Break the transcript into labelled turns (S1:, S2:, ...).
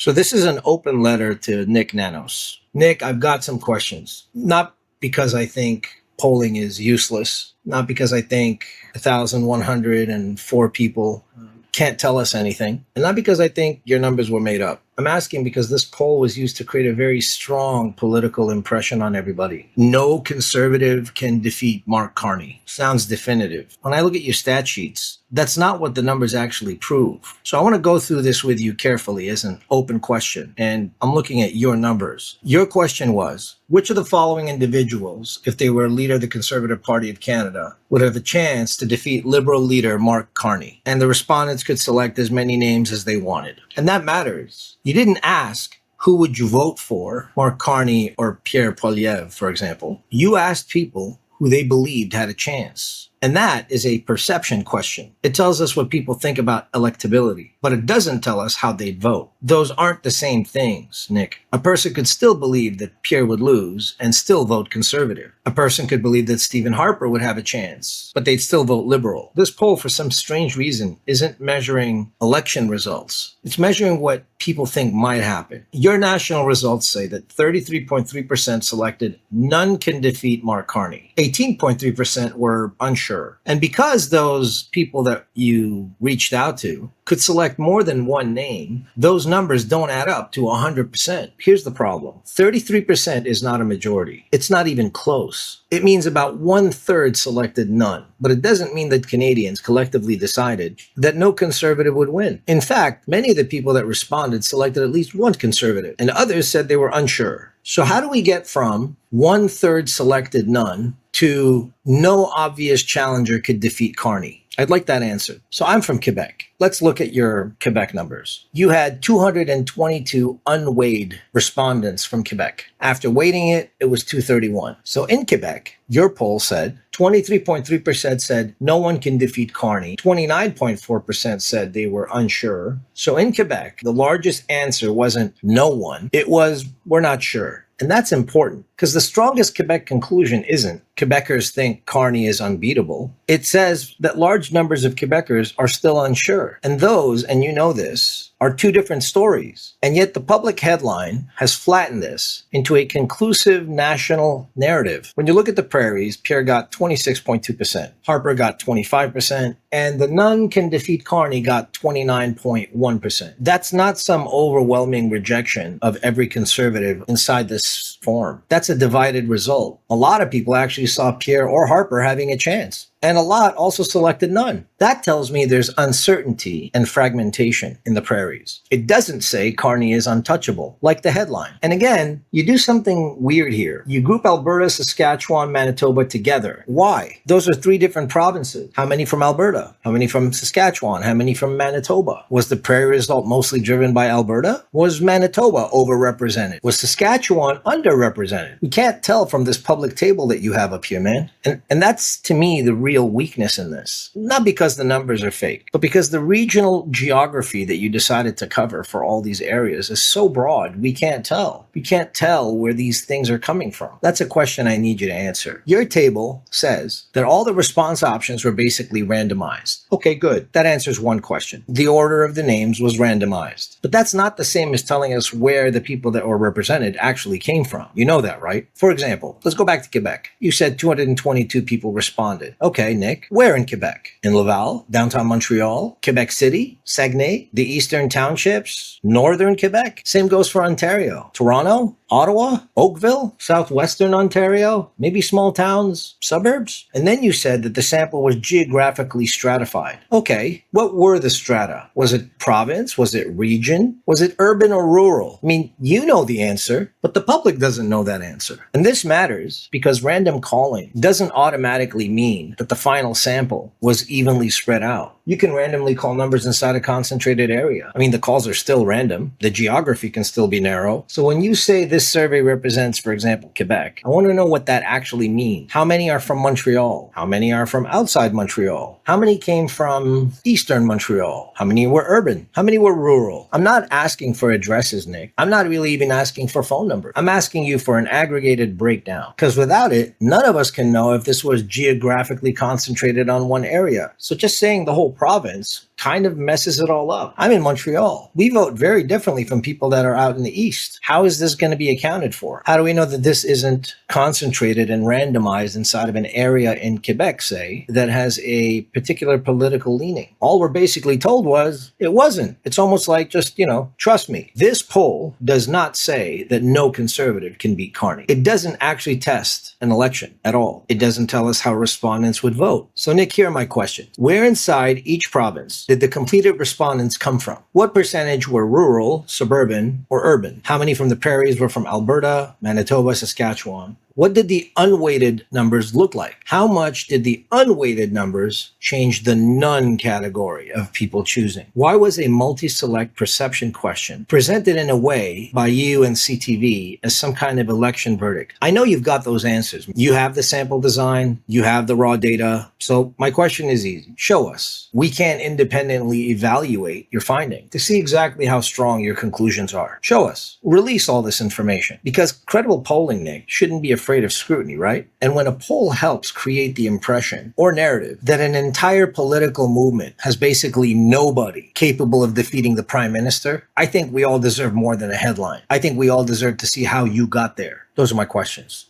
S1: So this is an open letter to Nik Nanos. Nik, I've got some questions. Not because I think polling is useless, not because I think 1,104 people can't tell us anything, and not because I think your numbers were made up. I'm asking because this poll was used to create a very strong political impression on everybody. No conservative can defeat Mark Carney. Sounds definitive. When I look at your stat sheets, that's not what the numbers actually prove. So I want to go through this with you carefully as an open question, and I'm looking at your numbers. Your question was, which of the following individuals, if they were a leader of the Conservative Party of Canada, would have a chance to defeat Liberal leader Mark Carney? And the respondents could select as many names as they wanted. And that matters. You didn't ask, who would you vote for, Mark Carney or Pierre Poilievre, for example. You asked people who they believed had a chance. And that is a perception question. It tells us what people think about electability, but it doesn't tell us how they'd vote. Those aren't the same things, Nick. A person could still believe that Pierre would lose and still vote conservative. A person could believe that Stephen Harper would have a chance, but they'd still vote liberal. This poll, for some strange reason, isn't measuring election results. It's measuring what people think might happen. Your national results say that 33.3% selected none can defeat Mark Carney. 18.3% were unsure. And because those people that you reached out to could select more than one name, those numbers don't add up to 100%. Here's the problem. 33% is not a majority. It's not even close. It means about 1/3 selected none. But it doesn't mean that Canadians collectively decided that no conservative would win. In fact, many of the people that responded selected at least one conservative, and others said they were unsure. So how do we get from 1/3 selected none to no obvious challenger could defeat Carney? I'd like that answer. So I'm from Quebec. Let's look at your Quebec numbers. You had 222 unweighed respondents from Quebec. After weighting it, it was 231. So in Quebec, your poll said 23.3% said no one can defeat Carney. 29.4% said they were unsure. So in Quebec, the largest answer wasn't no one. It was we're not sure. And that's important because the strongest Quebec conclusion isn't Quebecers think Carney is unbeatable. It says that large numbers of Quebecers are still unsure. And those, and you know this, are two different stories. And yet the public headline has flattened this into a conclusive national narrative. When you look at the prairies, Pierre got 26.2%, Harper got 25%, and the none can defeat Carney got 29.1%. That's not some overwhelming rejection of every conservative inside this form. That's a divided result. A lot of people actually saw Pierre or Harper having a chance. And a lot also selected none. That tells me there's uncertainty and fragmentation in the prairies. It doesn't say Carney is untouchable, like the headline. And again, you do something weird here. You group Alberta, Saskatchewan, Manitoba together. Why? Those are three different provinces. How many from Alberta? How many from Saskatchewan? How many from Manitoba? Was the prairie result mostly driven by Alberta? Was Manitoba overrepresented? Was Saskatchewan underrepresented? We can't tell from this public table that you have up here, man. And that's, to me, the real weakness in this. Not because the numbers are fake, but because the regional geography that you decided to cover for all these areas is so broad, we can't tell. We can't tell where these things are coming from. That's a question I need you to answer. Your table says that all the response options were basically randomized. Okay, good. That answers one question. The order of the names was randomized. But that's not the same as telling us where the people that were represented actually came from. You know that, right? For example, let's go back to Quebec. You said 222 people responded. Okay, Nick, where in Quebec? In Laval, downtown Montreal, Quebec City, Saguenay, the eastern townships, northern Quebec? Same goes for Ontario. Toronto, Ottawa, Oakville, southwestern Ontario, maybe small towns, suburbs? And then you said that the sample was geographically stratified. Okay, what were the strata? Was it province? Was it region? Was it urban or rural? I mean, you know the answer, but the public doesn't know that answer. And this matters because random calling doesn't automatically mean that the final sample was evenly spread out. You can randomly call numbers inside a concentrated area. I mean, the calls are still random. The geography can still be narrow. So when you say this survey represents, for example, Quebec, I want to know what that actually means. How many are from Montreal? How many are from outside Montreal? How many came from eastern Montreal? How many were urban? How many were rural? I'm not asking for addresses, Nick. I'm not really even asking for phone numbers. I'm asking you for an aggregated breakdown. Because without it, none of us can know if this was geographically concentrated on one area. So just saying the whole province kind of messes it all up. I'm in Montreal. We vote very differently from people that are out in the East. How is this going to be accounted for? How do we know that this isn't concentrated and randomized inside of an area in Quebec, say, that has a particular political leaning? All we're basically told was it wasn't. It's almost like just, trust me. This poll does not say that no conservative can beat Carney. It doesn't actually test an election at all. It doesn't tell us how respondents would vote. So Nick, here are my questions. Where inside each province did the completed respondents come from? What percentage were rural, suburban, or urban? How many from the prairies were from Alberta, Manitoba, Saskatchewan? What did the unweighted numbers look like? How much did the unweighted numbers change the none category of people choosing? Why was a multi-select perception question presented in a way by you and CTV as some kind of election verdict? I know you've got those answers. You have the sample design, you have the raw data. So my question is easy. Show us. We can't independently evaluate your finding to see exactly how strong your conclusions are. Show us. Release all this information, because credible polling, Nick, shouldn't be afraid of scrutiny, right? And when a poll helps create the impression or narrative that an entire political movement has basically nobody capable of defeating the prime minister, I think we all deserve more than a headline. I think we all deserve to see how you got there. Those are my questions.